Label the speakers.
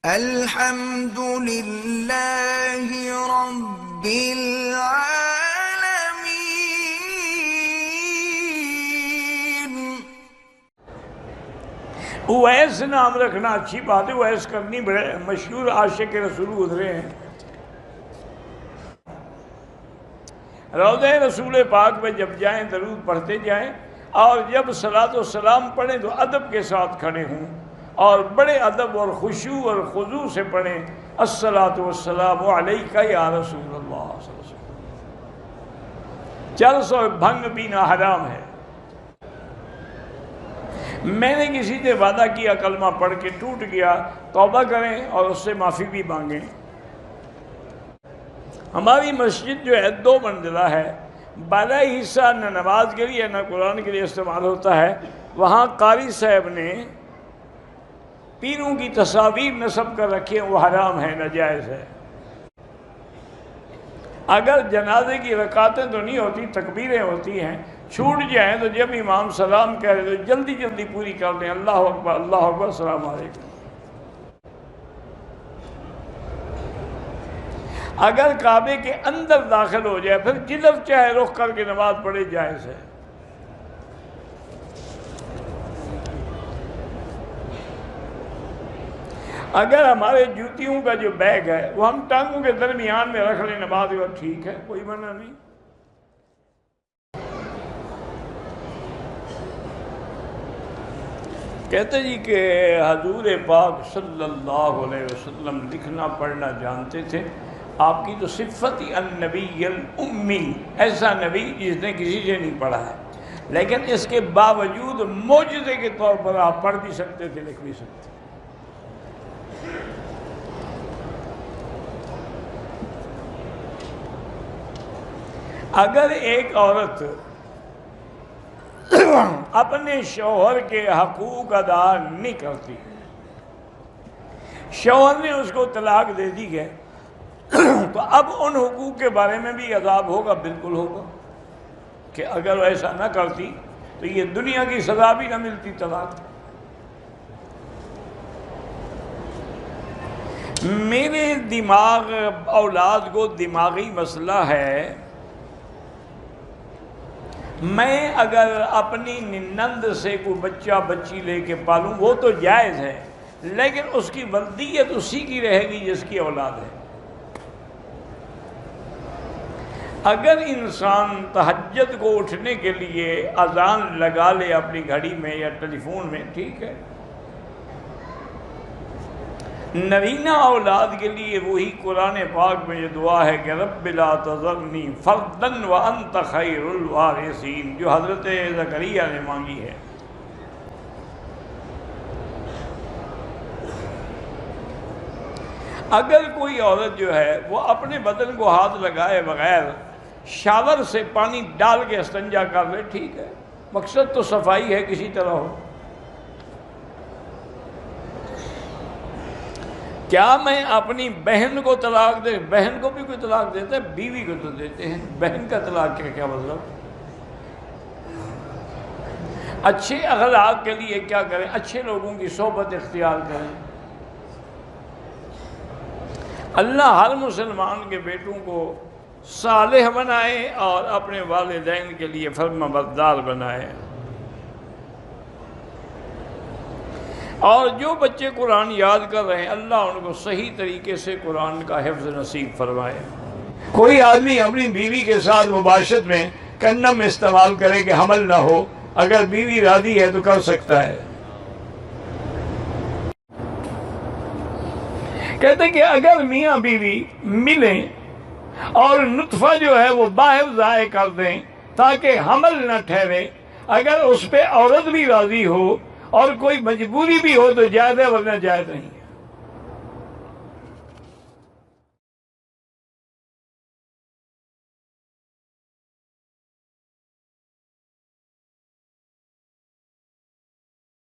Speaker 1: الحمد للہ رب العالمین۔
Speaker 2: اویس نام رکھنا اچھی بات ہے، اویس کرنی بڑے مشہور عاشق رسول گزرے ہیں۔ روضہ رسول پاک میں جب جائیں درود پڑھتے جائیں، اور جب صلاۃ و سلام پڑھیں تو ادب کے ساتھ کھڑے ہوں اور بڑے ادب اور خشوع اور خضوع سے پڑھیں، الصلاۃ والسلام علیک یا رسول اللہ صلی اللہ علیہ وسلم۔ چرس اور بھنگ پینا حرام ہے۔ میں نے کسی سے وعدہ کیا کلمہ پڑھ کے ٹوٹ گیا، توبہ کریں اور اس سے معافی بھی مانگیں۔ ہماری مسجد جو ہے 2 منزلہ ہے، بالائی حصہ نہ نماز کے لیے نہ قرآن کے لیے استعمال ہوتا ہے۔ وہاں قاری صاحب نے پیروں کی تصاویر نصب کر رکھی ہیں، وہ حرام ہے، ناجائز ہے۔ اگر جنازے کی رکعتیں تو نہیں ہوتی، تکبیریں ہوتی ہیں، چھوٹ جائیں تو جب امام سلام کہہ رہے تو جلدی جلدی پوری کر دیں، اللہ اکبر اللہ اکبر السلام علیکم۔ اگر کعبے کے اندر داخل ہو جائے پھر جدھر چاہے رخ کر کے نماز پڑھے، جائز ہے۔ اگر ہمارے جوتیوں کا جو بیگ ہے وہ ہم ٹانگوں کے درمیان میں رکھ لیں نماز کا، ٹھیک ہے، کوئی منع نہیں۔ کہتے جی کہ حضور پاک صلی اللہ علیہ وسلم لکھنا پڑھنا جانتے تھے۔ آپ کی تو صفت ہی النبی الامی، ایسا نبی جس نے کسی سے نہیں پڑھا ہے، لیکن اس کے باوجود معجزے کے طور پر آپ پڑھ بھی سکتے تھے، لکھ بھی سکتے تھے۔ اگر ایک عورت اپنے شوہر کے حقوق ادا نہیں کرتی، شوہر نے اس کو طلاق دے دی ہے، تو اب ان حقوق کے بارے میں بھی عذاب ہوگا، بالکل ہوگا، کہ اگر وہ ایسا نہ کرتی تو یہ دنیا کی سزا بھی نہ ملتی، طلاق۔ میرے دماغ اولاد کو دماغی مسئلہ ہے، میں اگر اپنی نند سے کوئی بچہ بچی لے کے پالوں وہ تو جائز ہے، لیکن اس کی ولدیت اسی کی رہے گی جس کی اولاد ہے۔ اگر انسان تہجد کو اٹھنے کے لیے اذان لگا لے اپنی گھڑی میں یا ٹیلی فون میں، ٹھیک ہے۔ نرینہ اولاد کے لیے وہی قرآن پاک میں جو دعا ہے کہ رب لا تذرنی فردا وانت خیر الوارثین، جو حضرت زکریا نے مانگی ہے۔ اگر کوئی عورت جو ہے وہ اپنے بدن کو ہاتھ لگائے بغیر شاور سے پانی ڈال کے استنجا کر لے، ٹھیک ہے، مقصد تو صفائی ہے کسی طرح ہو۔ کیا میں اپنی بہن کو طلاق دے؟ بہن کو بھی کوئی طلاق دیتا ہے؟ بیوی کو تو دیتے ہیں، بہن کا طلاق کیا مطلب؟ اچھے اخلاق کے لیے کیا کریں؟ اچھے لوگوں کی صحبت اختیار کریں۔ اللہ ہر مسلمان کے بیٹوں کو صالح بنائے اور اپنے والدین کے لیے فرمانبردار بنائے، اور جو بچے قرآن یاد کر رہے ہیں اللہ ان کو صحیح طریقے سے قرآن کا حفظ نصیب فرمائے۔ کوئی آدمی اپنی بیوی کے ساتھ مباشرت میں کنڈم استعمال کرے کہ حمل نہ ہو، اگر بیوی راضی ہے تو کر سکتا ہے۔ کہتے ہیں کہ اگر میاں بیوی ملیں اور نطفہ جو ہے وہ باہر ضائع کر دیں تاکہ حمل نہ ٹھہرے، اگر اس پہ عورت بھی راضی ہو اور کوئی مجبوری بھی ہو تو جائز ہے، ورنہ جائز نہیں۔